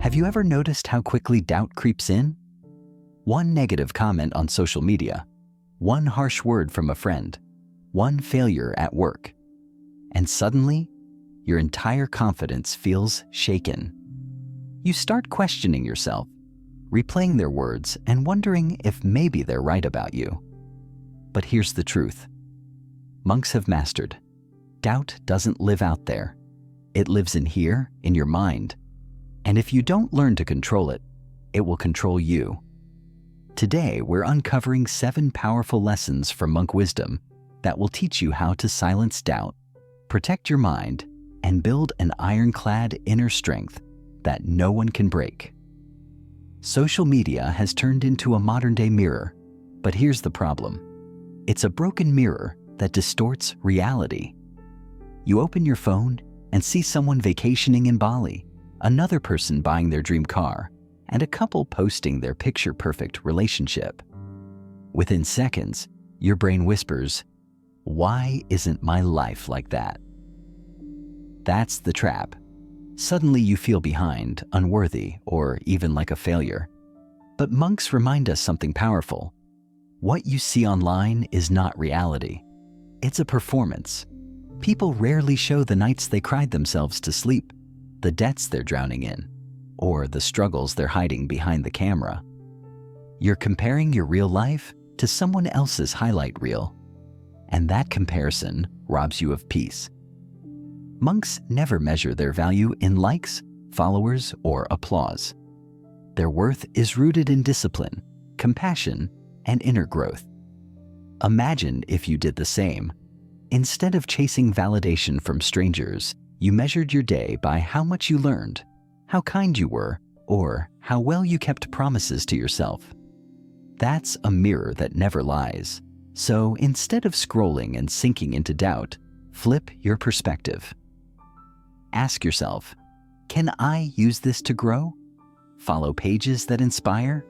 Have you ever noticed how quickly doubt creeps in? One negative comment on social media, one harsh word from a friend, one failure at work, and suddenly, your entire confidence feels shaken. You start questioning yourself, replaying their words and wondering if maybe they're right about you. But here's the truth. Monks have mastered. Doubt doesn't live out there. It lives in here, in your mind. And if you don't learn to control it, it will control you. Today, we're uncovering 7 powerful lessons from monk wisdom that will teach you how to silence doubt, protect your mind, and build an ironclad inner strength that no one can break. Social media has turned into a modern-day mirror, but here's the problem. It's a broken mirror that distorts reality. You open your phone and see someone vacationing in Bali, another person buying their dream car, and a couple posting their picture-perfect relationship. Within seconds, your brain whispers, "Why isn't my life like that?" That's the trap. Suddenly you feel behind, unworthy, or even like a failure. But monks remind us something powerful. What you see online is not reality. It's a performance. People rarely show the nights they cried themselves to sleep, the debts they're drowning in, or the struggles they're hiding behind the camera. You're comparing your real life to someone else's highlight reel, and that comparison robs you of peace. Monks never measure their value in likes, followers, or applause. Their worth is rooted in discipline, compassion, and inner growth. Imagine if you did the same. Instead of chasing validation from strangers, you measured your day by how much you learned, how kind you were, or how well you kept promises to yourself. That's a mirror that never lies. So instead of scrolling and sinking into doubt, flip your perspective. Ask yourself, can I use this to grow? Follow pages that inspire?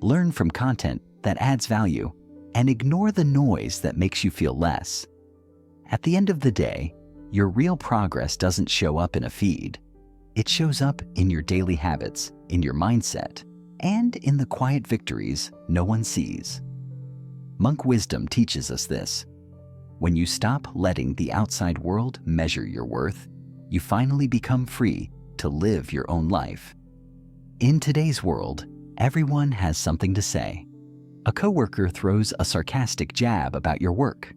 Learn from content that adds value, and ignore the noise that makes you feel less. At the end of the day, your real progress doesn't show up in a feed. It shows up in your daily habits, in your mindset, and in the quiet victories no one sees. Monk wisdom teaches us this. When you stop letting the outside world measure your worth, you finally become free to live your own life. In today's world, everyone has something to say. A coworker throws a sarcastic jab about your work.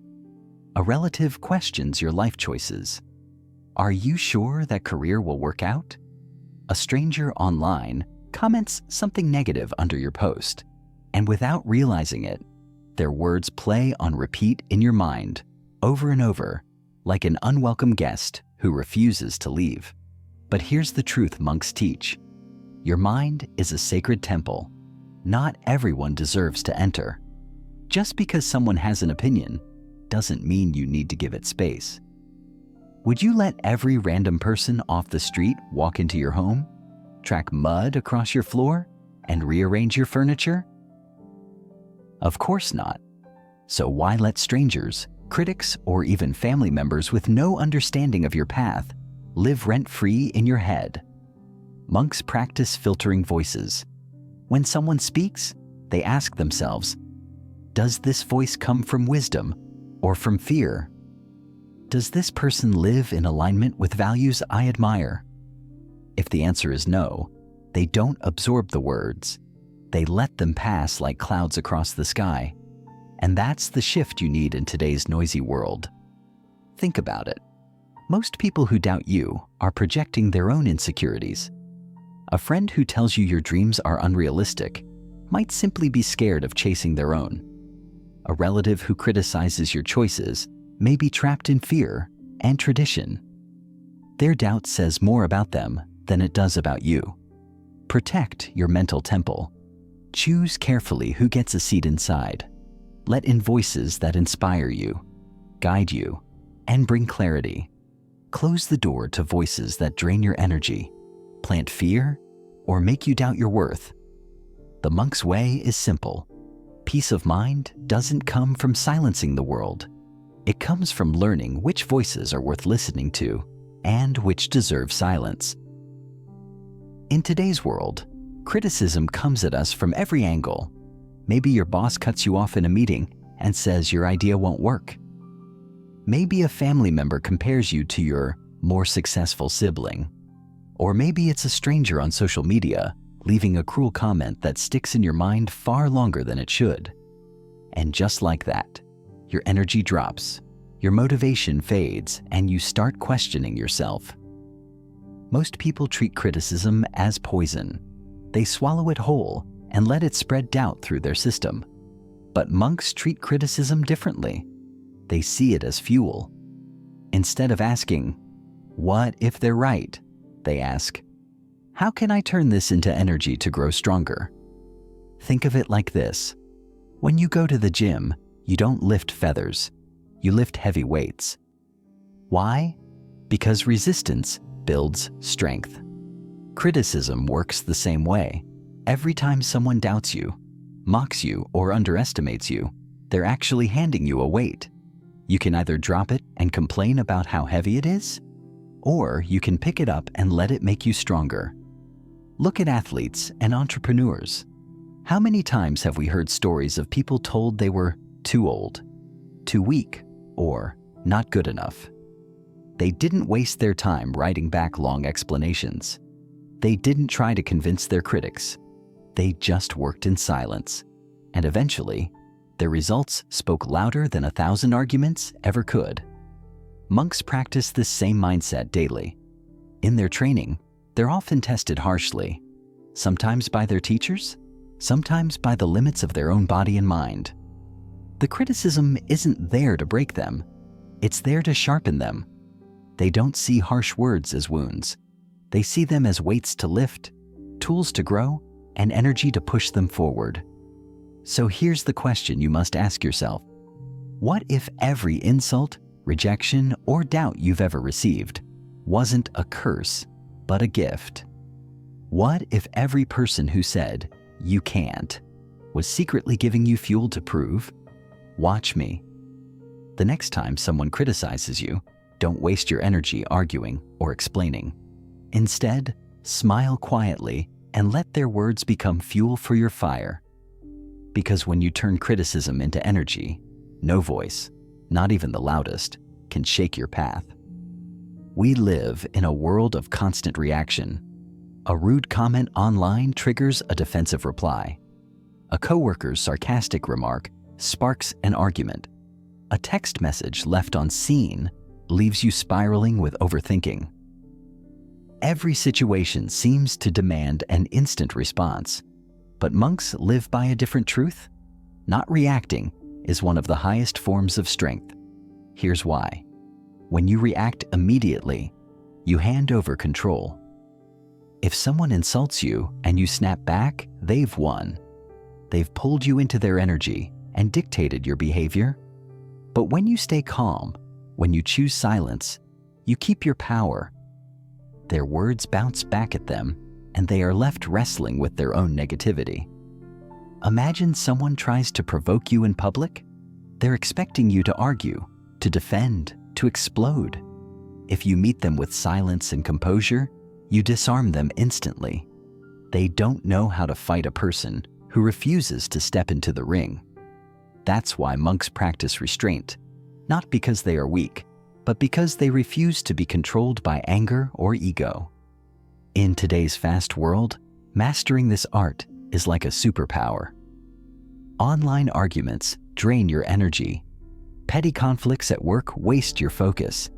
A relative questions your life choices. Are you sure that career will work out? A stranger online comments something negative under your post, and without realizing it, their words play on repeat in your mind, over and over, like an unwelcome guest who refuses to leave. But here's the truth monks teach. Your mind is a sacred temple. Not everyone deserves to enter. Just because someone has an opinion doesn't mean you need to give it space. Would you let every random person off the street walk into your home, track mud across your floor, and rearrange your furniture? Of course not. So why let strangers, critics, or even family members with no understanding of your path live rent-free in your head? Monks practice filtering voices. When someone speaks, they ask themselves, does this voice come from wisdom or from fear? Does this person live in alignment with values I admire? If the answer is no, they don't absorb the words. They let them pass like clouds across the sky. And that's the shift you need in today's noisy world. Think about it. Most people who doubt you are projecting their own insecurities. A friend who tells you your dreams are unrealistic might simply be scared of chasing their own. A relative who criticizes your choices may be trapped in fear and tradition. Their doubt says more about them than it does about you. Protect your mental temple. Choose carefully who gets a seat inside. Let in voices that inspire you, guide you, and bring clarity. Close the door to voices that drain your energy, plant fear, or make you doubt your worth. The monk's way is simple. Peace of mind doesn't come from silencing the world. It comes from learning which voices are worth listening to and which deserve silence. In today's world, criticism comes at us from every angle. Maybe your boss cuts you off in a meeting and says your idea won't work. Maybe a family member compares you to your more successful sibling. Or maybe it's a stranger on social media leaving a cruel comment that sticks in your mind far longer than it should. And just like that, your energy drops, your motivation fades, and you start questioning yourself. Most people treat criticism as poison. They swallow it whole and let it spread doubt through their system. But monks treat criticism differently. They see it as fuel. Instead of asking, "What if they're right?" they ask, "How can I turn this into energy to grow stronger?" Think of it like this. When you go to the gym, you don't lift feathers, you lift heavy weights. Why? Because resistance builds strength. Criticism works the same way. Every time someone doubts you, mocks you, or underestimates you, they're actually handing you a weight. You can either drop it and complain about how heavy it is, or you can pick it up and let it make you stronger. Look at athletes and entrepreneurs. How many times have we heard stories of people told they were too old, too weak, or not good enough? They didn't waste their time writing back long explanations. They didn't try to convince their critics. They just worked in silence. And eventually, their results spoke louder than 1,000 arguments ever could. Monks practice this same mindset daily. In their training, they're often tested harshly, sometimes by their teachers, sometimes by the limits of their own body and mind. The criticism isn't there to break them, it's there to sharpen them. They don't see harsh words as wounds. They see them as weights to lift, tools to grow, and energy to push them forward. So here's the question you must ask yourself. What if every insult, rejection, or doubt you've ever received wasn't a curse, but a gift? What if every person who said, "You can't," was secretly giving you fuel to prove, "Watch me"? The next time someone criticizes you, don't waste your energy arguing or explaining. Instead, smile quietly and let their words become fuel for your fire. Because when you turn criticism into energy, no voice, not even the loudest, can shake your path. We live in a world of constant reaction. A rude comment online triggers a defensive reply. A coworker's sarcastic remark sparks an argument. A text message left unseen leaves you spiraling with overthinking. Every situation seems to demand an instant response, but monks live by a different truth. Not reacting is one of the highest forms of strength. Here's why. When you react immediately, you hand over control. If someone insults you and you snap back, they've won. They've pulled you into their energy and dictated your behavior. But when you stay calm, when you choose silence, you keep your power. Their words bounce back at them, and they are left wrestling with their own negativity. Imagine someone tries to provoke you in public. They're expecting you to argue, to defend, to explode. If you meet them with silence and composure, you disarm them instantly. They don't know how to fight a person who refuses to step into the ring. That's why monks practice restraint, not because they are weak, but because they refuse to be controlled by anger or ego. In today's fast world, mastering this art is like a superpower. Online arguments drain your energy. Petty conflicts at work waste your focus.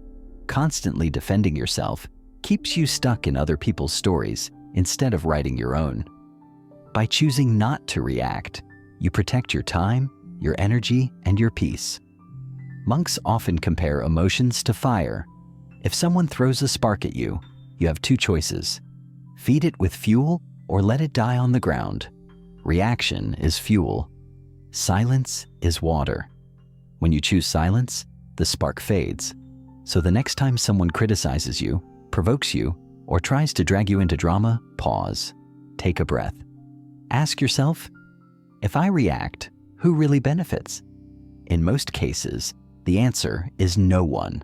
Constantly defending yourself keeps you stuck in other people's stories instead of writing your own. By choosing not to react, you protect your time, your energy, and your peace. Monks often compare emotions to fire. If someone throws a spark at you, you have two choices. Feed it with fuel or let it die on the ground. Reaction is fuel. Silence is water. When you choose silence, the spark fades. So the next time someone criticizes you, provokes you, or tries to drag you into drama, pause. Take a breath. Ask yourself, if I react, who really benefits? In most cases, the answer is no one.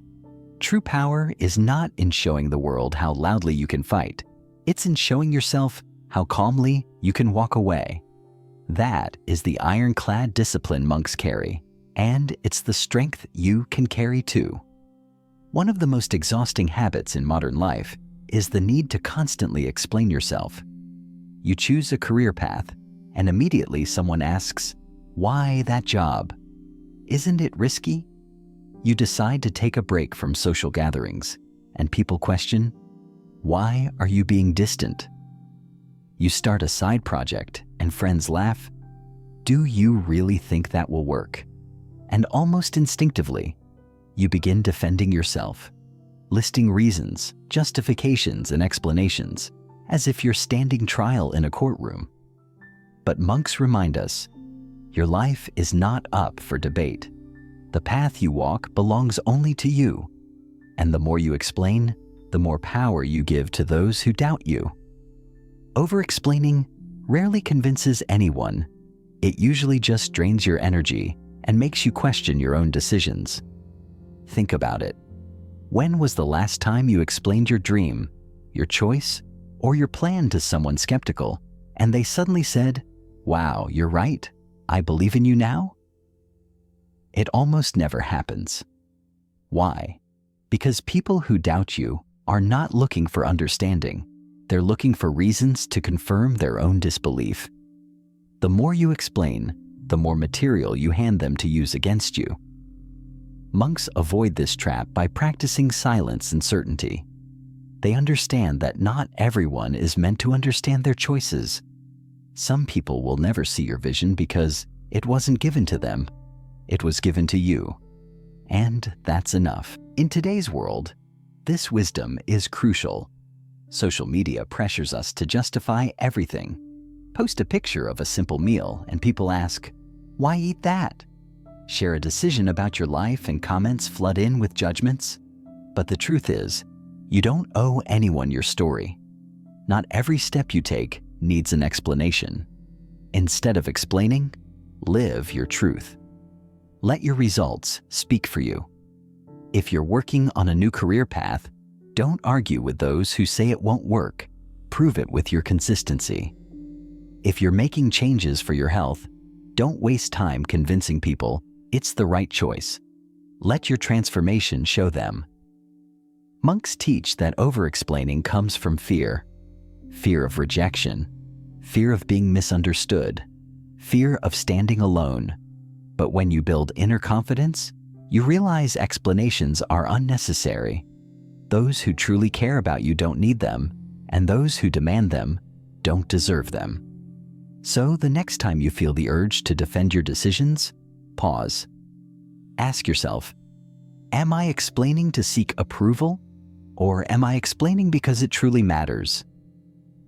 True power is not in showing the world how loudly you can fight. It's in showing yourself how calmly you can walk away. That is the ironclad discipline monks carry, and it's the strength you can carry too. One of the most exhausting habits in modern life is the need to constantly explain yourself. You choose a career path, and immediately someone asks, "Why that job? Isn't it risky?" You decide to take a break from social gatherings, and people question, "Why are you being distant?" You start a side project, and friends laugh, "Do you really think that will work?" And almost instinctively, you begin defending yourself, listing reasons, justifications, and explanations, as if you're standing trial in a courtroom. But monks remind us, your life is not up for debate. The path you walk belongs only to you, and the more you explain, the more power you give to those who doubt you. Over-explaining rarely convinces anyone. It usually just drains your energy and makes you question your own decisions. Think about it. When was the last time you explained your dream, your choice, or your plan to someone skeptical, and they suddenly said, "Wow, you're right. I believe in you now"? It almost never happens. Why? Because people who doubt you are not looking for understanding. They're looking for reasons to confirm their own disbelief. The more you explain, the more material you hand them to use against you. Monks avoid this trap by practicing silence and certainty. They understand that not everyone is meant to understand their choices. Some people will never see your vision because it wasn't given to them. It was given to you. And that's enough. In today's world, this wisdom is crucial. Social media pressures us to justify everything. Post a picture of a simple meal and people ask, "Why eat that?" Share a decision about your life and comments flood in with judgments. But the truth is, you don't owe anyone your story. Not every step you take needs an explanation. Instead of explaining, live your truth. Let your results speak for you. If you're working on a new career path, don't argue with those who say it won't work. Prove it with your consistency. If you're making changes for your health, don't waste time convincing people it's the right choice. Let your transformation show them. Monks teach that over-explaining comes from fear. Fear of rejection, fear of being misunderstood, fear of standing alone. But when you build inner confidence, you realize explanations are unnecessary. Those who truly care about you don't need them, and those who demand them don't deserve them. So the next time you feel the urge to defend your decisions, pause. Ask yourself, am I explaining to seek approval, or am I explaining because it truly matters?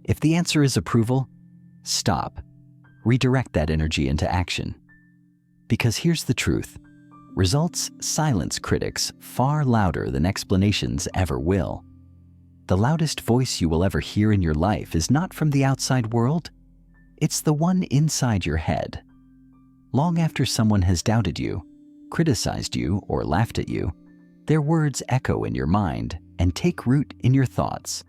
If the answer is approval, stop. Redirect that energy into action. Because here's the truth. Results silence critics far louder than explanations ever will. The loudest voice you will ever hear in your life is not from the outside world. It's the one inside your head. Long after someone has doubted you, criticized you, or laughed at you, their words echo in your mind and take root in your thoughts.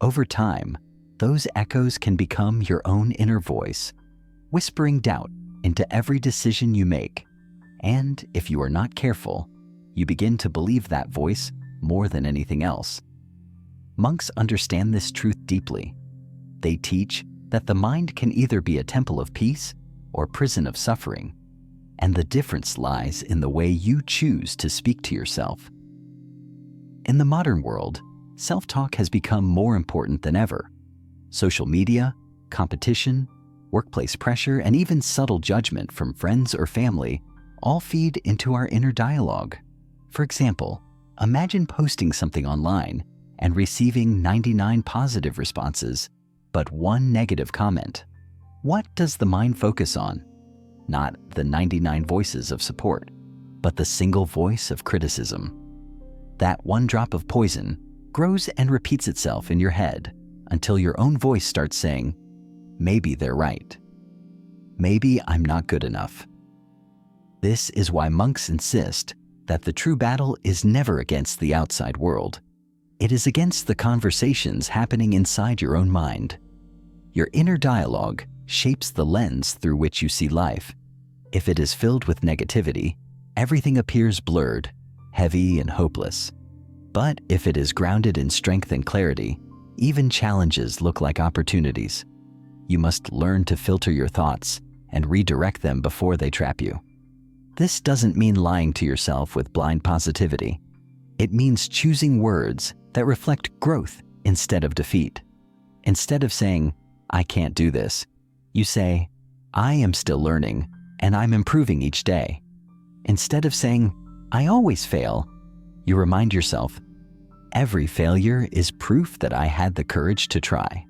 Over time, those echoes can become your own inner voice, whispering doubt into every decision you make. And if you are not careful, you begin to believe that voice more than anything else. Monks understand this truth deeply. They teach that the mind can either be a temple of peace or prison of suffering, and the difference lies in the way you choose to speak to yourself. In the modern world, self-talk has become more important than ever. Social media, competition, workplace pressure, and even subtle judgment from friends or family all feed into our inner dialogue. For example, imagine posting something online and receiving 99 positive responses, but one negative comment. What does the mind focus on? Not the 99 voices of support, but the single voice of criticism. That one drop of poison grows and repeats itself in your head until your own voice starts saying, maybe they're right. Maybe I'm not good enough. This is why monks insist that the true battle is never against the outside world. It is against the conversations happening inside your own mind. Your inner dialogue shapes the lens through which you see life. If it is filled with negativity, everything appears blurred, heavy, and hopeless. But if it is grounded in strength and clarity, even challenges look like opportunities. You must learn to filter your thoughts and redirect them before they trap you. This doesn't mean lying to yourself with blind positivity. It means choosing words that reflect growth instead of defeat. Instead of saying, "I can't do this," you say, "I am still learning and I'm improving each day." Instead of saying, "I always fail," you remind yourself, "Every failure is proof that I had the courage to try."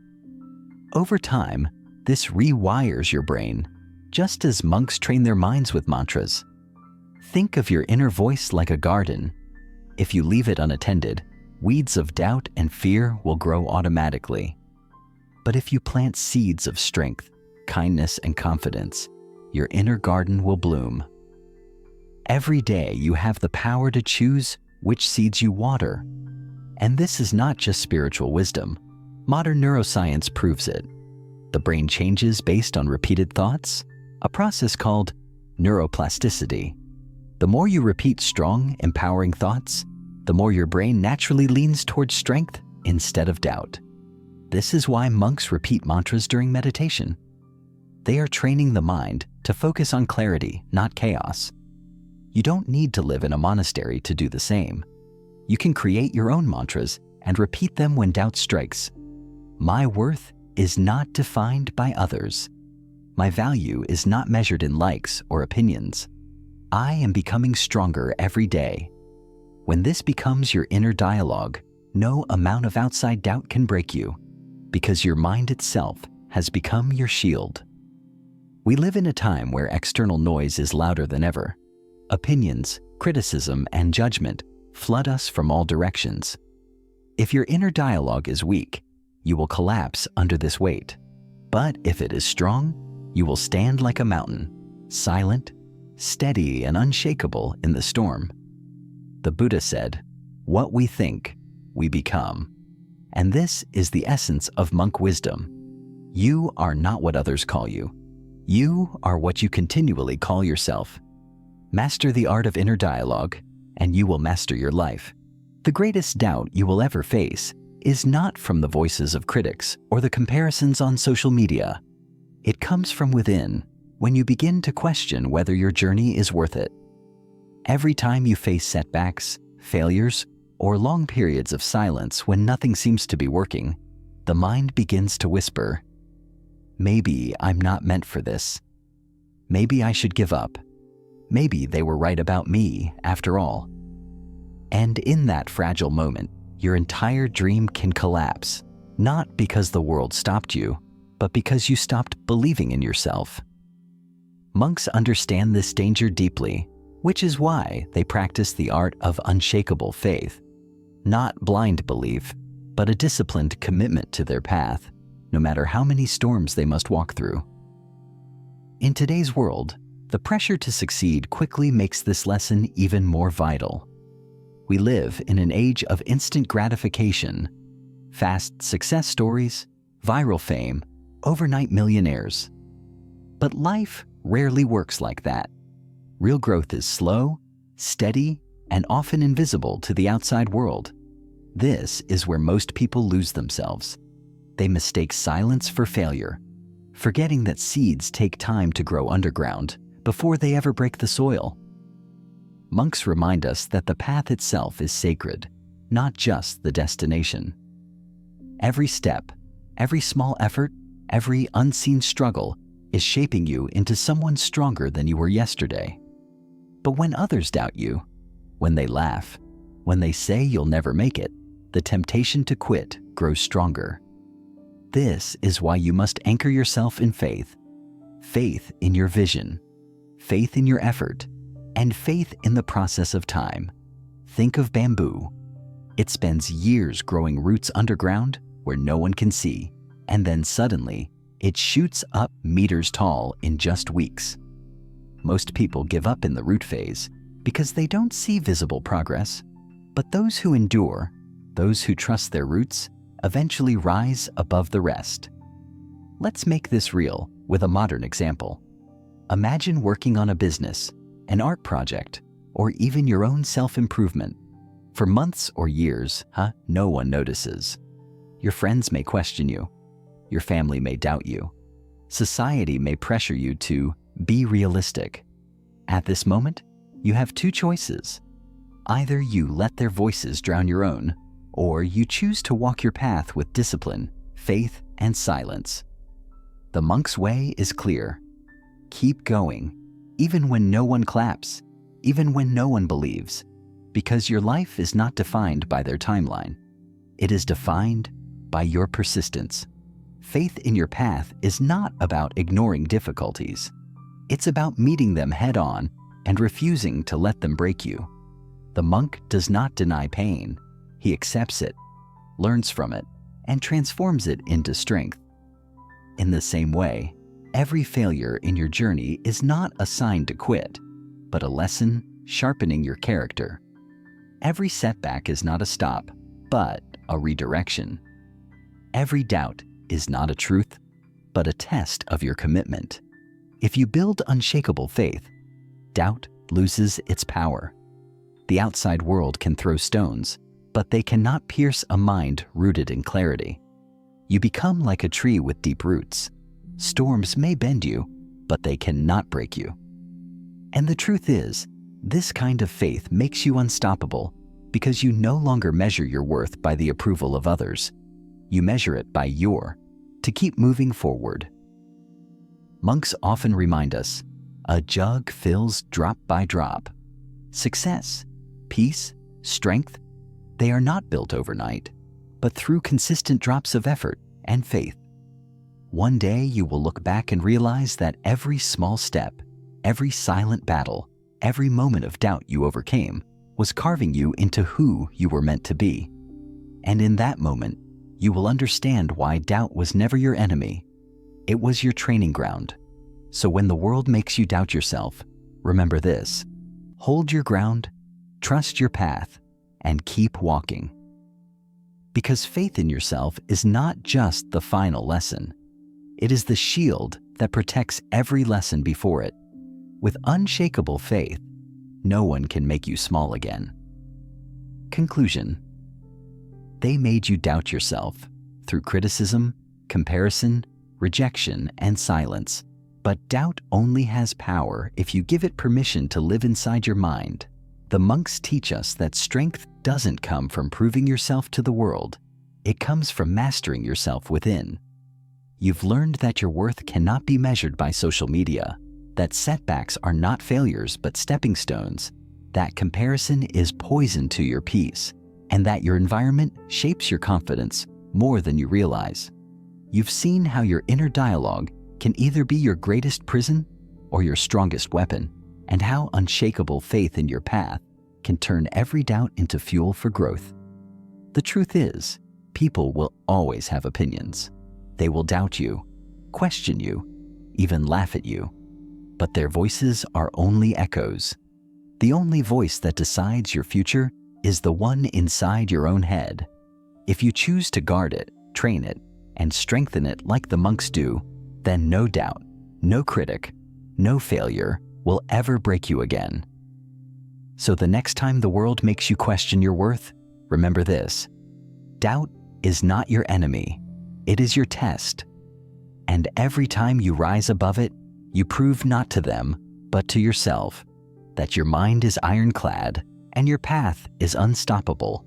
Over time, this rewires your brain, just as monks train their minds with mantras. Think of your inner voice like a garden. If you leave it unattended, weeds of doubt and fear will grow automatically. But if you plant seeds of strength, kindness, and confidence, your inner garden will bloom. Every day you have the power to choose which seeds you water. And this is not just spiritual wisdom. Modern neuroscience proves it. The brain changes based on repeated thoughts, a process called neuroplasticity. The more you repeat strong, empowering thoughts, the more your brain naturally leans towards strength instead of doubt. This is why monks repeat mantras during meditation. They are training the mind to focus on clarity, not chaos. You don't need to live in a monastery to do the same. You can create your own mantras and repeat them when doubt strikes. My worth is not defined by others. My value is not measured in likes or opinions. I am becoming stronger every day. When this becomes your inner dialogue, no amount of outside doubt can break you, because your mind itself has become your shield. We live in a time where external noise is louder than ever. Opinions, criticism, and judgment flood us from all directions. If your inner dialogue is weak, you will collapse under this weight. But if it is strong, you will stand like a mountain, silent, steady, and unshakable in the storm. The Buddha said, "What we think, we become." And this is the essence of monk wisdom. You are not what others call you. You are what you continually call yourself. Master the art of inner dialogue, and you will master your life. The greatest doubt you will ever face is not from the voices of critics or the comparisons on social media. It comes from within, when you begin to question whether your journey is worth it. Every time you face setbacks, failures, or long periods of silence when nothing seems to be working, the mind begins to whisper, "Maybe I'm not meant for this. Maybe I should give up. Maybe they were right about me after all." And in that fragile moment, your entire dream can collapse, not because the world stopped you, but because you stopped believing in yourself. Monks understand this danger deeply, which is why they practice the art of unshakable faith. Not blind belief, but a disciplined commitment to their path, no matter how many storms they must walk through. In today's world, the pressure to succeed quickly makes this lesson even more vital. We live in an age of instant gratification, fast success stories, viral fame, overnight millionaires. But life rarely works like that. Real growth is slow, steady, and often invisible to the outside world. This is where most people lose themselves. They mistake silence for failure, forgetting that seeds take time to grow underground before they ever break the soil. Monks remind us that the path itself is sacred, not just the destination. Every step, every small effort, every unseen struggle is shaping you into someone stronger than you were yesterday. But when others doubt you, when they laugh, when they say you'll never make it, the temptation to quit grows stronger. This is why you must anchor yourself in faith. Faith in your vision, faith in your effort, and faith in the process of time. Think of bamboo. It spends years growing roots underground where no one can see, and then suddenly, it shoots up meters tall in just weeks. Most people give up in the root phase because they don't see visible progress, but those who endure, those who trust their roots eventually rise above the rest. Let's make this real with a modern example. Imagine working on a business, an art project, or even your own self-improvement. For months or years, no one notices. Your friends may question you. Your family may doubt you. Society may pressure you to be realistic. At this moment, you have two choices. Either you let their voices drown your own, or you choose to walk your path with discipline, faith, and silence. The monk's way is clear. Keep going, even when no one claps, even when no one believes, because your life is not defined by their timeline. It is defined by your persistence. Faith in your path is not about ignoring difficulties. It's about meeting them head-on and refusing to let them break you. The monk does not deny pain. He accepts it, learns from it, and transforms it into strength. In the same way, every failure in your journey is not a sign to quit, but a lesson sharpening your character. Every setback is not a stop, but a redirection. Every doubt is not a truth, but a test of your commitment. If you build unshakable faith, doubt loses its power. The outside world can throw stones, but they cannot pierce a mind rooted in clarity. You become like a tree with deep roots. Storms may bend you, but they cannot break you. And the truth is, this kind of faith makes you unstoppable because you no longer measure your worth by the approval of others. You measure it by to keep moving forward. Monks often remind us, a jug fills drop by drop. Success, peace, strength, they are not built overnight, but through consistent drops of effort and faith. One day you will look back and realize that every small step, every silent battle, every moment of doubt you overcame was carving you into who you were meant to be. And in that moment, you will understand why doubt was never your enemy. It was your training ground. So when the world makes you doubt yourself, remember this: hold your ground, trust your path, and keep walking. Because faith in yourself is not just the final lesson. It is the shield that protects every lesson before it. With unshakable faith, no one can make you small again. Conclusion: they made you doubt yourself through criticism, comparison, rejection, and silence. But doubt only has power if you give it permission to live inside your mind. The monks teach us that strength doesn't come from proving yourself to the world. It comes from mastering yourself within. You've learned that your worth cannot be measured by social media, that setbacks are not failures but stepping stones, that comparison is poison to your peace, and that your environment shapes your confidence more than you realize. You've seen how your inner dialogue can either be your greatest prison or your strongest weapon, and how unshakable faith in your path can turn every doubt into fuel for growth. The truth is, people will always have opinions. They will doubt you, question you, even laugh at you. But their voices are only echoes. The only voice that decides your future is the one inside your own head. If you choose to guard it, train it, and strengthen it like the monks do, then no doubt, no critic, no failure will ever break you again. So the next time the world makes you question your worth, remember this: doubt is not your enemy, it is your test. And every time you rise above it, you prove not to them, but to yourself, that your mind is ironclad and your path is unstoppable.